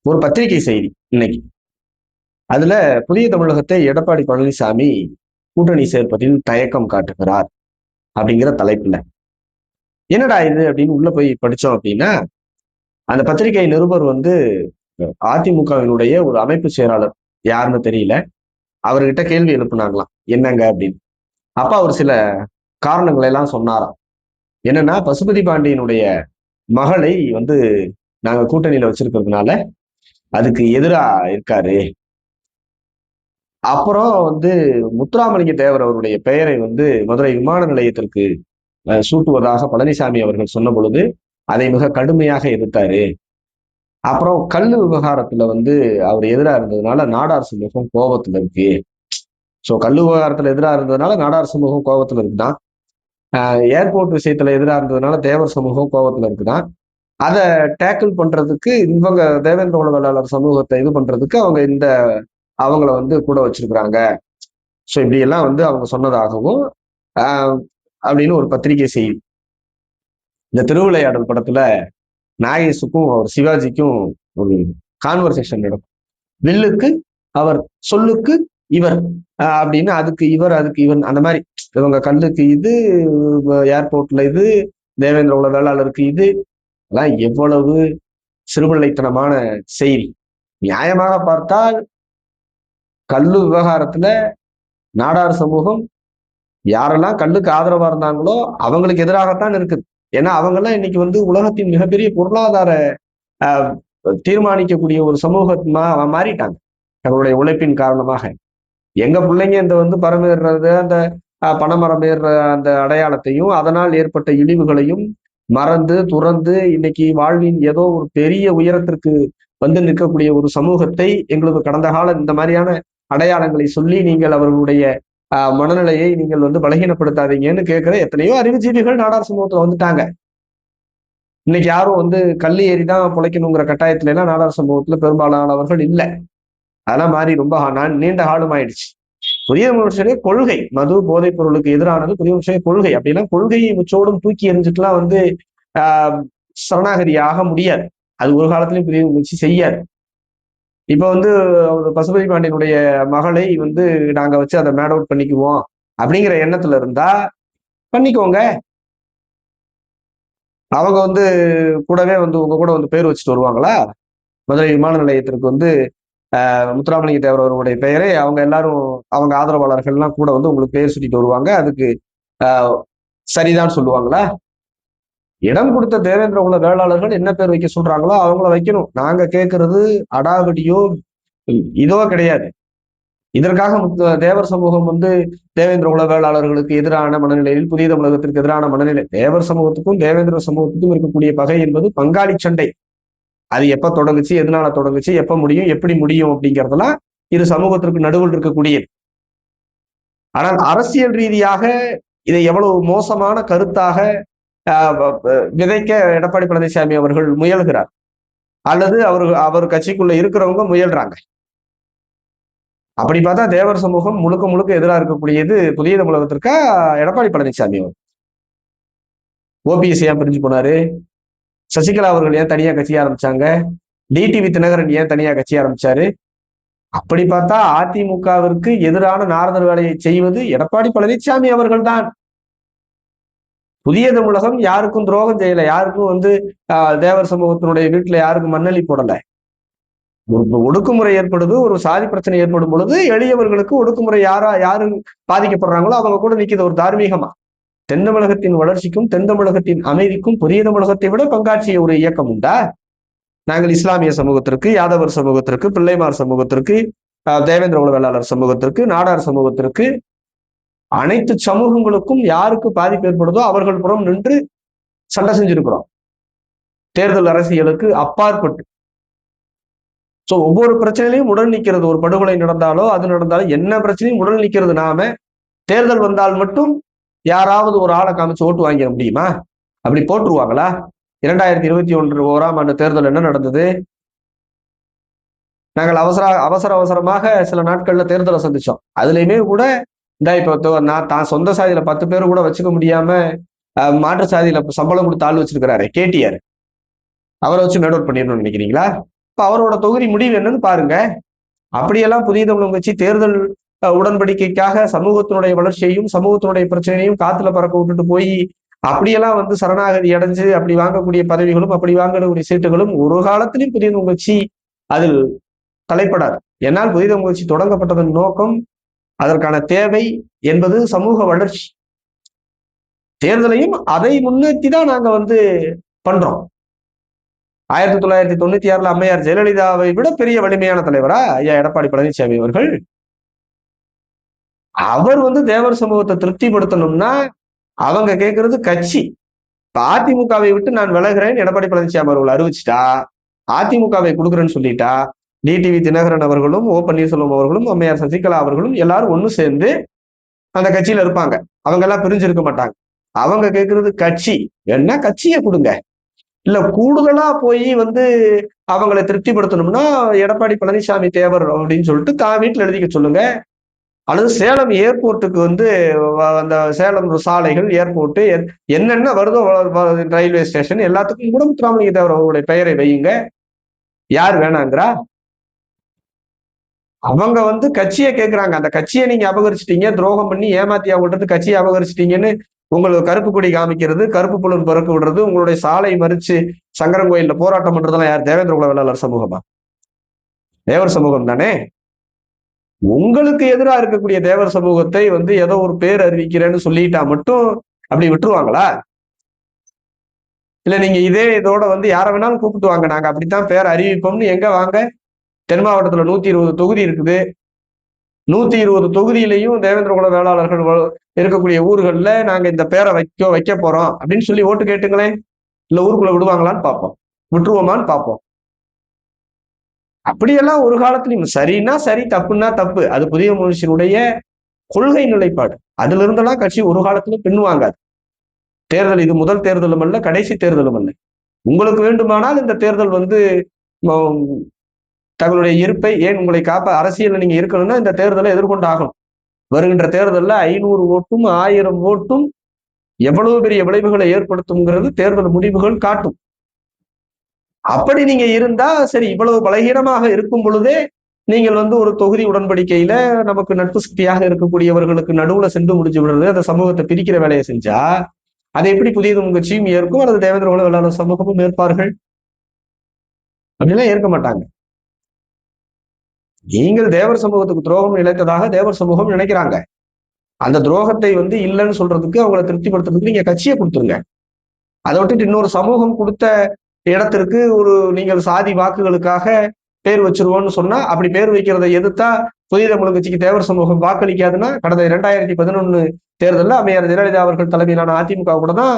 ஒரு பத்திரிகை செய்தி இன்னைக்கு. அதுல புதிய தமிழகத்தை எடப்பாடி பழனிசாமி கூட்டணி சேர்ப்பதில் தயக்கம் காட்டுகிறார் அப்படிங்கிற தலைப்புல. என்னடா இது அப்படின்னு உள்ள போய் படிச்சோம் அப்படின்னா, அந்த பத்திரிகை நிருபர் அதிமுகவினுடைய ஒரு அமைப்பு செயலாளர், யாருன்னு தெரியல, அவர்கிட்ட கேள்வி எழுப்புனாங்களாம், என்னங்க அப்படின்னு. அப்ப அவர் சில காரணங்களை எல்லாம் சொன்னாராம். என்னன்னா, பசுபதி பாண்டியனுடைய மகளை நாங்க கூட்டணியில வச்சிருக்கிறதுனால அதுக்கு எதிரா இருக்காரு. அப்புறம் முத்துராமலிங்க தேவர் அவருடைய பெயரை மதுரை விமான நிலையத்திற்கு சூட்டுவதாக பழனிசாமி அவர்கள் சொன்ன பொழுது அதை மிக கடுமையாக எதிர்த்தாரு. அப்புறம் கல்லு விவகாரத்துல அவர் எதிராக இருந்ததுனால நாடார் சமூகம் கோபத்துல இருக்கு. சோ கல்லு விவகாரத்துல எதிராக இருந்ததுனால நாடார் சமூகம் கோபத்துல இருக்குதான். ஏர்போர்ட் விஷயத்துல எதிராக இருந்ததுனால தேவர் சமூகம் கோபத்துல இருக்குதான். அதை டேக்கிள் பண்றதுக்கு இவங்க தேவேந்திர குல வேளாளர் சமூகத்தை இது பண்றதுக்கு அவங்கள கூட வச்சிருக்கிறாங்க. ஸோ இப்படி எல்லாம் அவங்க சொன்னதாகவும் அப்படின்னு ஒரு பத்திரிகை செய்தி. இந்த திருவிளையாடல் படத்துல நாகேஷுக்கும் அவர் சிவாஜிக்கும் ஒரு கான்வர்சேஷன் நடக்கும். வில்லுக்கு அவர், சொல்லுக்கு இவர் அப்படின்னு, அதுக்கு இவர் அதுக்கு இவன், அந்த மாதிரி இவங்க கல்லுக்கு இது, ஏர்போர்ட்ல இது, தேவேந்திர குல வேளாளருக்கு இது. அதெல்லாம் எவ்வளவு சிறுபிள்ளைத்தனமான செய்தி. நியாயமாக பார்த்தால் கல்லு விவகாரத்துல நாடார் சமூகம் யாரெல்லாம் கல்லுக்கு ஆதரவா இருந்தாங்களோ அவங்களுக்கு எதிராகத்தான் இருக்குது. ஏன்னா அவங்கெல்லாம் இன்னைக்கு உலகத்தின் மிகப்பெரிய பொருளாதார தீர்மானிக்கக்கூடிய ஒரு சமூகமா மாறிட்டாங்க தங்களுடைய உழைப்பின் காரணமாக. எங்க பிள்ளைங்க இந்த பரமேறது, அந்த பனைமரம் ஏறுற அந்த அடையாளத்தையும் அதனால் ஏற்பட்ட இழிவுகளையும் மறந்து துறந்து இன்னைக்கு வாழ்வின் ஏதோ ஒரு பெரிய உயரத்திற்கு நிற்கக்கூடிய ஒரு சமூகத்தை எங்களுக்கு கடந்த கால இந்த மாதிரியான அடையாளங்களை சொல்லி நீங்கள் அவர்களுடைய மனநிலையை நீங்கள் பலகீனப்படுத்தாதீங்கன்னு கேட்கிற எத்தனையோ அறிவுஜீவிகள் நாடார் சமூகத்துல வந்துட்டாங்க. இன்னைக்கு யாரும் கல்லு ஏறிதான் பிழைக்கணுங்கிற கட்டாயத்துல எல்லாம் நாடார் சமூகத்துல பெரும்பாலானவர்கள் இல்லை. அதெல்லாம் மாறி ரொம்ப நீண்ட காலம் ஆயிடுச்சு. புதிய மனுஷனே கொள்கை, மது போதைப் பொருளுக்கு எதிரானது புதிய மனுஷனே கொள்கை. அப்படின்னா கொள்கையை முச்சோடும் தூக்கி எறிஞ்சிட்டுலாம் சரணாகதி ஆக முடியாது. அது ஒரு காலத்திலயும் புதிய முயற்சி செய்யாது. இப்ப பசுபதி பாண்டியனுடைய மகளை நாங்க வச்சு அதை மேட் அவுட் பண்ணிக்குவோம் அப்படிங்கிற எண்ணத்துல இருந்தா பண்ணிக்கோங்க. அவங்க கூடவே உங்க கூட பேர் வச்சுட்டு வருவாங்களா? மதுரை விமான நிலையத்திற்கு முத்துராமலிங்க தேவர் அவருடைய பெயரை அவங்க எல்லாரும், அவங்க ஆதரவாளர்கள்லாம் கூட உங்களுக்கு பெயர் சுட்டிட்டு வருவாங்க. அதுக்கு சரிதான் சொல்லுவாங்களா? இடம் கொடுத்த தேவேந்திர குல வேளாளர்கள் என்ன பேர் வைக்க சொல்றாங்களோ அவங்கள வைக்கணும். நாங்க கேட்கறது அடாவடியோ இதோ கிடையாது. இதற்காக தேவர் சமூகம் தேவேந்திர குல வேளாளர்களுக்கு எதிரான மனநிலையில், புதிய தமிழகத்திற்கு எதிரான மனநிலை, தேவர் சமூகத்துக்கும் தேவேந்திர சமூகத்துக்கும் இருக்கக்கூடிய பகை என்பது பங்காளி சண்டை. அது எப்ப தொடங்குச்சு, எதனால தொடங்குச்சு, எப்ப முடியும், எப்படி முடியும் அப்படிங்கிறதெல்லாம் இரு சமூகத்திற்கு நடுவில் இருக்கக்கூடியது. ஆனால் அரசியல் ரீதியாக இதை எவ்வளவு மோசமான கருத்தாக விதைக்க எடப்பாடி பழனிசாமி அவர்கள் முயல்கிறார், அல்லது அவர் கட்சிக்குள்ள இருக்கிறவங்க முயல்றாங்க. அப்படி பார்த்தா தேவர் சமூகம் முழுக்க முழுக்க எதிராக இருக்கக்கூடியது புதிய தமிழகத்திற்கா எடப்பாடி பழனிசாமி அவர். ஓபிஎஸ் ஏன் பிரிஞ்சு போனாரு? சசிகலா அவர்கள் ஏன் தனியா கட்சி ஆரம்பிச்சாங்க? டிடிவி தினகரன் ஏன் தனியா கட்சி ஆரம்பிச்சாரு? அப்படி பார்த்தா அதிமுகவிற்கு எதிரான நாரதர் வேலையை செய்வது எடப்பாடி பழனிசாமி அவர்கள் தான். புதிய தமிழகம் யாருக்கும் துரோகம் செய்யல, யாருக்கும் தேவர் சமூகத்தினுடைய வீட்டுல யாருக்கும் மண்ணலி போடல. ஒரு ஒடுக்குமுறை ஏற்படுது, ஒரு சாதி பிரச்சனை ஏற்படும் பொழுது எளியவர்களுக்கு ஒடுக்குமுறை யாரு பாதிக்கப்படுறாங்களோ அவங்க கூட நிக்குது ஒரு தார்மீகமா. தென் தமிழகத்தின் வளர்ச்சிக்கும் தென் தமிழகத்தின் அமைதிக்கும் புதிய தமிழகத்தை விட பங்காற்றிய ஒரு இயக்கம் உண்டா? நாங்கள் இஸ்லாமிய சமூகத்திற்கு, யாதவர் சமூகத்திற்கு, பிள்ளைமார் சமூகத்திற்கு, தேவேந்திர குல வேளாளர் சமூகத்திற்கு, நாடார் சமூகத்திற்கு, அனைத்து சமூகங்களுக்கும் யாருக்கு பாதிப்பு ஏற்படுதோ அவர்கள் புறம் நின்று சண்டை செஞ்சிருக்கிறோம், தேர்தல் அரசியலுக்கு அப்பாற்பட்டு. சோ ஒவ்வொரு பிரச்சனையிலையும் உடல் நிற்கிறது. ஒரு படுகொலை நடந்தாலோ அது நடந்தாலும் என்ன பிரச்சனையும் உடல் நிற்கிறது. நாம தேர்தல் வந்தால் மட்டும் யாராவது ஒரு ஆளை காமிச்சு ஓட்டு வாங்கிட முடியுமா? அப்படி போட்டுருவாங்களா? 2021 ஆண்டு தேர்தல் என்ன நடந்தது? நாங்கள் அவசரமாக சில நாட்கள்ல தேர்தலை சந்திச்சோம். அதுலயுமே கூட இப்ப நான் தான் சொந்த சாதியில 10 பேரும் கூட வச்சுக்க முடியாம மாற்று சாதியில சம்பளம் கொடுத்து ஆள் வச்சிருக்கிறாரு கேடிஆர். அவரை வச்சு மேட் அவுட் பண்ணிடணும்னு நினைக்கிறீங்களா? இப்ப அவரோட தொகுதி முடிவு என்னன்னு பாருங்க. அப்படியெல்லாம் புதிய தமிழகம் கட்சி தேர்தல் உடன்படிக்கைக்காக சமூகத்தினுடைய வளர்ச்சியையும் சமூகத்தினுடைய பிரச்சனையும் காத்துல பறக்க விட்டுட்டு போய் அப்படியெல்லாம் வந்து சரணாகதி அடைஞ்சு அப்படி வாங்கக்கூடிய பதவிகளும் அப்படி வாங்கக்கூடிய சீட்டுகளும் ஒரு காலத்திலும் புதிய தமிழ் கட்சி அதில் தலைப்படாது. என்னால் புதிய தமிழ் கட்சி தொடங்கப்பட்டதன் நோக்கம், அதற்கான தேவை என்பது சமூக வளர்ச்சி. தேர்தலையும் அதை முன்னிறுத்தி தான் நாங்க வந்து பண்றோம். 1996 அம்மையார் ஜெயலலிதாவை விட பெரிய வலிமையான தலைவரா ஐயா எடப்பாடி பழனிசாமி அவர்கள். அவர் வந்து தேவர் சமூகத்தை திருப்திப்படுத்தணும்னா அவங்க கேட்கறது கட்சி. இப்ப அதிமுகவை விட்டு நான் விலகிறேன் எடப்பாடி பழனிசாமி அவர்கள் அறிவிச்சுட்டா, அதிமுகவை கொடுக்குறேன்னு சொல்லிட்டா, டிடிவி தினகரன் அவர்களும் ஓ பன்னீர்செல்வம் அவர்களும் அம்மையார் சசிகலா அவர்களும் எல்லாரும் ஒண்ணு சேர்ந்து அந்த கட்சியில இருப்பாங்க. அவங்க எல்லாம் பிரிஞ்சிருக்க மாட்டாங்க. அவங்க கேட்கறது கட்சி. என்ன கட்சியை கொடுங்க. இல்ல கூடுதலா போய் வந்து அவங்களை திருப்திப்படுத்தணும்னா எடப்பாடி பழனிசாமி தேவர் அப்படின்னு சொல்லிட்டு தான் வீட்டுல எழுதிக்க சொல்லுங்க. அல்லது சேலம் ஏர்போர்ட்டுக்கு வந்து அந்த சேலம் சாலைகள் ஏர்போர்ட் என்னென்ன வருதோ ரயில்வே ஸ்டேஷன் எல்லாத்துக்கும் கூட முத்துராமலிங்க தேவர் அவருடைய பெயரை வையுங்க. யார் வேணாங்கிறா? அவங்க வந்து கட்சியை கேட்கிறாங்க. அந்த கட்சியை நீங்க அபகரிச்சிட்டீங்க, துரோகம் பண்ணி ஏமாத்தி அவங்கள்ட்ட கட்சியை அபகரிச்சிட்டீங்கன்னு உங்களுக்கு கருப்பு கொடி காமிக்கிறது, கருப்பு புலன் பறக்க விடுறது, உங்களுடைய சாலை மறிச்சு சங்கரங்கோயில்ல போராட்டம் பண்றதெல்லாம் யார்? தேவேந்திர குல வேளாளர் சமூகமா? தேவர் சமூகம் தானே. உங்களுக்கு எதிராக இருக்கக்கூடிய தேவர் சமூகத்தை வந்து ஏதோ ஒரு பேர் அறிவிக்கிறேன்னு சொல்லிட்டா மட்டும் அப்படி விட்டுருவாங்களா? இல்ல நீங்க இதோட வந்து யார வேணாலும் கூப்பிட்டு வாங்க, நாங்க அப்படித்தான் பேர் அறிவிப்போம்னு எங்க வாங்க? தென் மாவட்டத்துல 120 தொகுதி இருக்குது. 120 தொகுதியிலையும் தேவேந்திர குல வேளாளர்கள் இருக்கக்கூடிய ஊர்கள்ல நாங்க இந்த பேரை வைக்க போறோம் அப்படின்னு சொல்லி ஓட்டு கேட்டுங்களேன். இல்ல ஊருக்குள்ள விடுவாங்களான்னு பார்ப்போம், விட்டுருவோமான்னு பார்ப்போம். அப்படியெல்லாம் ஒரு காலத்திலும் சரின்னா சரி, தப்புன்னா தப்பு. அது புதிய மனுஷனுடைய கொள்கை நிலைப்பாடு. அதுல இருந்தெல்லாம் கட்சி ஒரு காலத்திலும் பின்வாங்காது. தேர்தல் இது முதல் தேர்தலும் அல்ல, கடைசி தேர்தலும் அல்ல. உங்களுக்கு வேண்டுமானால் இந்த தேர்தல் வந்து தங்களுடைய இருப்பை ஏன் உங்களை காப்ப அரசியல் நீங்க இருக்கணும்னா இந்த தேர்தலை எதிர்கொண்டு ஆகணும். வருகின்ற தேர்தலில் 500 ஓட்டும் 1000 ஓட்டும் எவ்வளவு பெரிய விளைவுகளை ஏற்படுத்தும்ங்கிறது தேர்தல் முடிவுகள் காட்டும். அப்படி நீங்க இருந்தா சரி, இவ்வளவு பலகீனமாக இருக்கும் பொழுதே நீங்கள் வந்து ஒரு தொகுதி உடன்படிக்கையில நமக்கு நட்பு சக்தியாக இருக்கக்கூடியவர்களுக்கு நடுவுல சென்று முடிஞ்சு விடுறது, அந்த சமூகத்தை பிரிக்கிற வேலையை செஞ்சா அதை எப்படி புதிய தமிழ் கட்சியும் ஏற்கும் அல்லது தேவேந்திர குல வேளாளர் சமூகமும் ஏற்பார்கள்? அப்படிலாம் ஏற்க மாட்டாங்க. நீங்கள் தேவர் சமூகத்துக்கு துரோகம் இழைத்ததாக தேவர் சமூகம் நினைக்கிறாங்க. அந்த துரோகத்தை வந்து இல்லைன்னு சொல்றதுக்கு, அவங்களை திருப்திப்படுத்துறதுக்கு நீங்க கட்சியை கொடுத்துருங்க. அதை விட்டுட்டு இன்னொரு சமூகம் கொடுத்த இடத்திற்கு ஒரு நீங்கள் சாதி வாக்குகளுக்காக பேர் வச்சிருவோம்னு சொன்னா, அப்படி பேர் வைக்கிறதை எதிர்த்தா புதிய தமிழ் கட்சிக்கு தேவர் சமூகம் வாக்களிக்காதுன்னா, கடந்த 2011 தேர்தலில் அம்மையார் ஜெயலலிதா அவர்கள் தலைமையிலான அதிமுக கூட தான்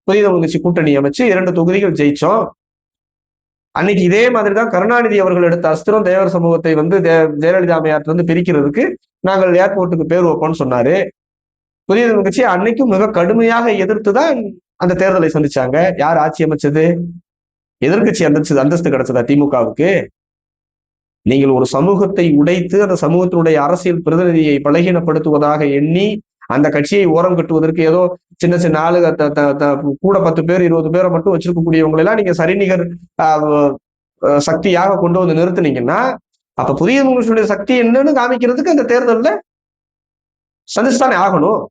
புதிய தமிழ் கட்சி கூட்டணி அமைச்சு 2 தொகுதிகள் ஜெயிச்சோம். அன்னைக்கு இதே மாதிரிதான் கருணாநிதி அவர்கள் எடுத்த அஸ்திரம் தேவர் சமூகத்தை வந்து ஜெயலலிதா அம்மையார்ட்ட இருந்து பிரிக்கிறதுக்கு நாங்கள் ஏர்போர்ட்டுக்கு பேர் வைப்போம்னு சொன்னாரு. புதிய தமிழ் கட்சி அன்னைக்கும் மிக கடுமையாக எதிர்த்துதான் அந்த தேர்தலை சந்திச்சாங்க. யார் ஆட்சி அமைச்சது? எதிர்கட்சி அந்தஸ்து கிடைச்சதா திமுகவுக்கு? நீங்கள் ஒரு சமூகத்தை உடைத்து அந்த சமூகத்தினுடைய அரசியல் பிரதிநிதியை பலகீனப்படுத்துவதாக எண்ணி அந்த கட்சியை ஓரம் கட்டுவதற்கு ஏதோ சின்ன சின்ன ஆளு கூட 10 பேர் 20 பேரை மட்டும் வச்சிருக்கக்கூடியவங்களை எல்லாம் நீங்க சரிநிகர் சக்தியாக கொண்டு வந்து நிறுத்தினீங்கன்னா, அப்ப புதிய தமிழுடைய சக்தி என்னன்னு காமிக்கிறதுக்கு அந்த தேர்தல்ல சந்திச்சுதானே ஆகணும்.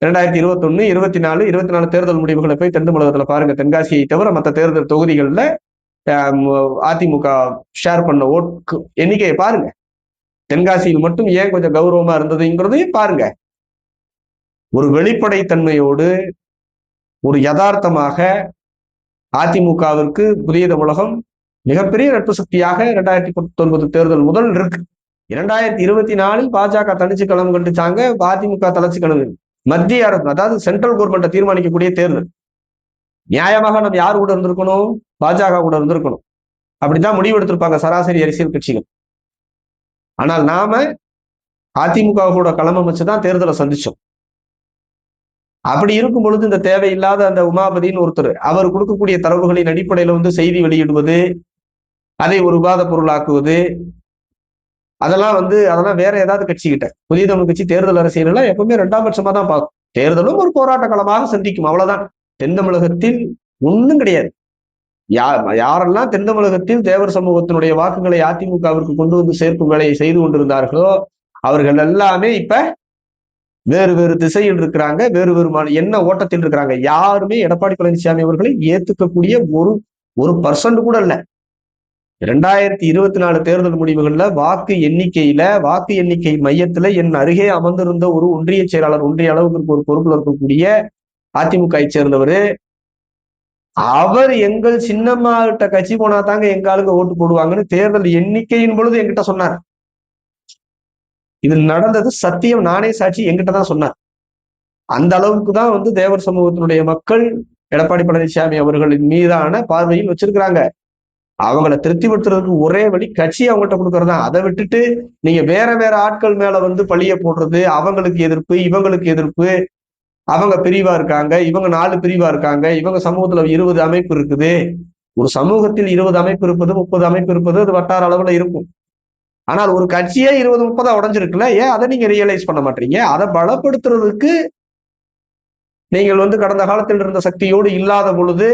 2021, 24, 24 தேர்தல் முடிவுகளை போய் தென் தமிழகத்துல பாருங்க. தென்காசியை தவிர மற்ற தேர்தல் தொகுதிகள்ல அதிமுக ஷேர் பண்ண ஓட்டு எண்ணிக்கையை பாருங்க. தென்காசியில் மட்டும் ஏன் கொஞ்சம் கௌரவமா இருந்ததுங்கிறதையும் பாருங்க. ஒரு வெளிப்படைத்தன்மையோடு ஒரு யதார்த்தமாக அதிமுகவிற்கு புதிய தமிழகம் மிகப்பெரிய நட்பு சக்தியாக 2019 தேர்தல் முதல் இருக்கு. 2024 பாஜக தனிச்சு களம் கண்டுச்சாங்க, அதிமுக தலைச்சு களம். மத்திய அரசு, அதாவது சென்ட்ரல் கவர்மெண்ட்டை தீர்மானிக்கக்கூடிய தேர்தல். நியாயமாக நம்ம யார் கூட இருந்திருக்கணும்? பாஜக கூட இருந்திருக்கணும். அப்படித்தான் முடிவு எடுத்திருப்பாங்க சராசரி அரசியல் கட்சிகள். ஆனால் நாம அதிமுக கூட களம் அமைச்சுதான் தேர்தலை சந்திச்சோம். அப்படி இருக்கும் பொழுது இந்த தேவையில்லாத அந்த உமாபதினு ஒருத்தர் அவர் கொடுக்கக்கூடிய தரவுகளின் அடிப்படையில வந்து செய்தி வெளியிடுவது, அதை ஒரு விவாத பொருளாக்குவது, அதெல்லாம் வேற ஏதாவது கட்சிக்கிட்ட. புதிய தமிழ் கட்சி தேர்தல் அரசியல் எல்லாம் எப்பவுமே 2ஆம் பட்சமா தான் பார்க்கும். தேர்தலும் ஒரு போராட்ட களமாக சந்திக்கும், அவ்வளவுதான். தென் தமிழகத்தில் ஒண்ணும் கிடையாது. யாரெல்லாம் தென் தமிழகத்தில் தேவர் சமூகத்தினுடைய வாக்குகளை அதிமுகவிற்கு கொண்டு வந்து சேர்க்கும் வேலையை செய்து கொண்டிருந்தார்களோ அவர்கள் எல்லாமே இப்ப வேறு வேறு திசையில் இருக்கிறாங்க, வேறு வேறு என்ன ஓட்டத்தில் இருக்கிறாங்க. யாருமே எடப்பாடி பழனிசாமி அவர்களை ஏத்துக்கக்கூடிய ஒரு பர்சன்ட் கூட இல்ல. 2024 தேர்தல் முடிவுகள்ல வாக்கு எண்ணிக்கை மையத்துல என் அருகே அமர்ந்திருந்த ஒரு ஒன்றிய செயலாளர், ஒன்றிய அளவுக்கு ஒரு பொறுப்புல இருக்கக்கூடிய அதிமுக சேர்ந்தவர், அவர் எங்கள் சின்னம்மா கிட்ட கட்சி போனா தாங்க எங்க ஆளுங்க ஓட்டு போடுவாங்கன்னு தேர்தல் எண்ணிக்கையின் பொழுது என்கிட்ட சொன்னார். இது நடந்தது சத்தியம், நானே சாட்சி, என்கிட்ட தான் சொன்னார். அந்த அளவுக்கு தான் தேவர் சமூகத்தினுடைய மக்கள் எடப்பாடி பழனிசாமி அவர்களின் மீதான பார்வையில் வச்சிருக்கிறாங்க. அவங்கள திருப்திப்படுத்துறதுக்கு ஒரே வழி கட்சி அவங்கள்ட்ட கொடுக்கறதா. அதை விட்டுட்டு நீங்க வேற வேற ஆட்கள் மேல பழிய போடுறது, அவங்களுக்கு எதிர்ப்பு, இவங்களுக்கு எதிர்ப்பு, அவங்க பிரிவா இருக்காங்க, இவங்க 4 பிரிவா இருக்காங்க, இவங்க சமூகத்துல 20 அமைப்பு இருக்குது. ஒரு சமூகத்தில் 20 அமைப்பு இருப்பது, 30 அமைப்பு இருப்பது அது வட்டார அளவுல இருக்கும். ஆனால் ஒரு கட்சியே 20-30 உடைஞ்சிருக்குல்ல, ஏன் அதை நீங்க ரியலைஸ் பண்ண மாட்டீங்க? அதை பலப்படுத்துறதுக்கு நீங்கள் கடந்த காலத்தில் இருந்த சக்தியோடு இல்லாத பொழுது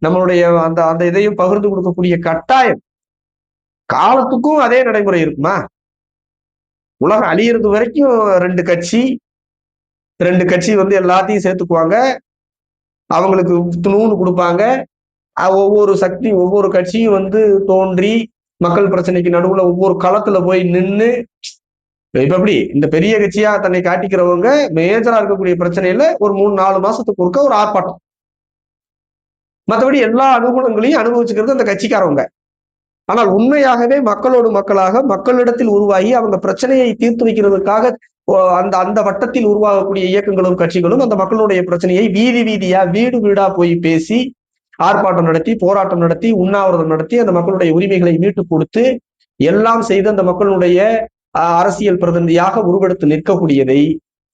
நம்மளுடைய அந்த அந்த இதையும் பகிர்ந்து கொடுக்கக்கூடிய கட்டாயம் காலத்துக்கும் அதே நடைமுறை இருக்குமா? உலகம் அழியிறது வரைக்கும் ரெண்டு கட்சி எல்லாத்தையும் சேர்த்துக்குவாங்க, அவங்களுக்கு துணூன்னு கொடுப்பாங்க. ஒவ்வொரு சக்தி ஒவ்வொரு கட்சியும் தோன்றி மக்கள் பிரச்சனைக்கு நடுவுல ஒவ்வொரு களத்துல போய் நின்று, இப்ப எப்படி இந்த பெரிய கட்சியா தன்னை காட்டிக்கிறவங்க மேஜரா இருக்கக்கூடிய பிரச்சனையில ஒரு 3-4 மாசத்துக்கு ஒருக்க ஒரு ஆர்ப்பாட்டம், மற்றபடி எல்லா அனுகூலங்களையும் அனுபவிச்சுக்கிறது அந்த கட்சிக்காரவங்க. ஆனால் உண்மையாகவே மக்களோடு மக்களாக மக்களிடத்தில் உருவாகி அவங்க பிரச்சனையை தீர்த்து வைக்கிறதுக்காக அந்த அந்த வட்டத்தில் உருவாகக்கூடிய இயக்கங்களும் கட்சிகளும் அந்த மக்களுடைய பிரச்சனையை வீதி வீதியா வீடு வீடா போய் பேசி ஆர்ப்பாட்டம் நடத்தி, போராட்டம் நடத்தி, உண்ணாவிரதம் நடத்தி அந்த மக்களுடைய உரிமைகளை மீட்டு கொடுத்து எல்லாம் செய்து அந்த மக்களுடைய அரசியல் பிரதிநிதியாக உருவெடுத்து நிற்கக்கூடியதை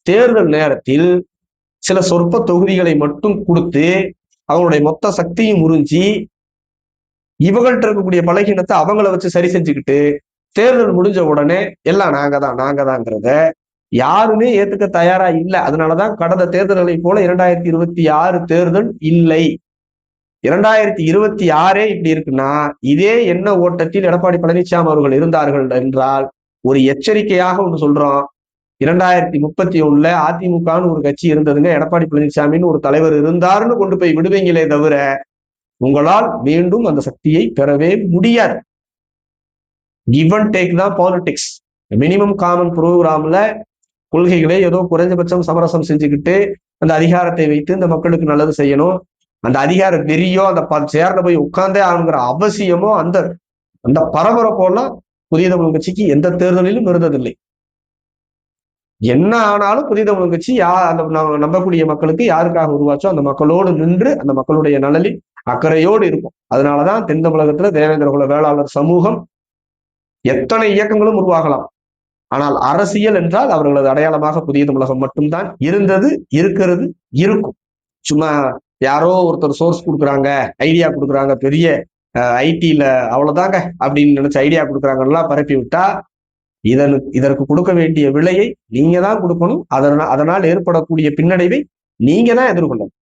தேர்தல் நேரத்தில் சில சொற்ப தொகுதிகளை மட்டும் கொடுத்து அவங்களுடைய மொத்த சக்தியும் உறிஞ்சி இவங்கள்ட்ட இருக்கக்கூடிய பலகீனத்தை அவங்கள வச்சு சரி செஞ்சுக்கிட்டு தேர்தல் முடிஞ்ச உடனே எல்லாம் நாங்கதாங்கிறத யாருமே ஏத்துக்க தயாரா இல்லை. அதனாலதான் கடந்த தேர்தல்களை போல 2026 தேர்தல் இல்லை. 2026 இப்படி இருக்குன்னா இதே என்ன ஓட்டத்தில் எடப்பாடி பழனிசாமி அவர்கள் இருந்தார்கள் என்றால் ஒரு எச்சரிக்கையாக ஒன்று சொல்றோம். 2031 அதிமுகன்னு ஒரு கட்சி இருந்ததுங்க, எடப்பாடி பழனிசாமின்னு ஒரு தலைவர் இருந்தாருன்னு கொண்டு போய் விடுவீங்களே தவிர உங்களால் மீண்டும் அந்த சக்தியை பெறவே முடியாது. கிவ் அண்ட் டேக் தான் பாலிடிக்ஸ். மினிமம் காமன் ப்ரோக்ராம்ல கொள்கைகளை ஏதோ குறைஞ்சபட்சம் சமரசம் செஞ்சுக்கிட்டு அந்த அதிகாரத்தை வைத்து இந்த மக்களுக்கு நல்லது செய்யணும், அந்த அதிகார வெறியோ அந்த சேர்ல போய் உட்கார்ந்தே ஆகுங்கிற அவசியமோ அந்த அந்த பரபரப்போலாம் புதிய தமிழ் கட்சிக்கு எந்த தேர்தலிலும் இருந்ததில்லை. என்ன ஆனாலும் புதிய தமிழ் கட்சி அந்த நம்பக்கூடிய மக்களுக்கு யாருக்காக உருவாச்சோ அந்த மக்களோடு நின்று அந்த மக்களுடைய நலனில் அக்கறையோடு இருக்கும். அதனாலதான் தென் தமிழகத்துல தேவேந்திர குல வேளாளர் சமூகம் எத்தனை இயக்கங்களும் உருவாகலாம், ஆனால் அரசியல் என்றால் அவர்களது அடையாளமாக புதிய தமிழகம் மட்டும்தான் இருந்தது, இருக்கிறது, இருக்கும். சும்மா யாரோ ஒருத்தர் சோர்ஸ் கொடுக்குறாங்க, ஐடியா கொடுக்குறாங்க, பெரிய ஐடில அவ்வளவுதாங்க அப்படின்னு நினைச்ச ஐடியா கொடுக்குறாங்கலாம் பரப்பி விட்டா இதற்கு கொடுக்க வேண்டிய விலையை நீங்க தான் கொடுக்கணும். அதனால் ஏற்படக்கூடிய பின்னடைவை நீங்க தான் எதிர்கொள்ளணும்.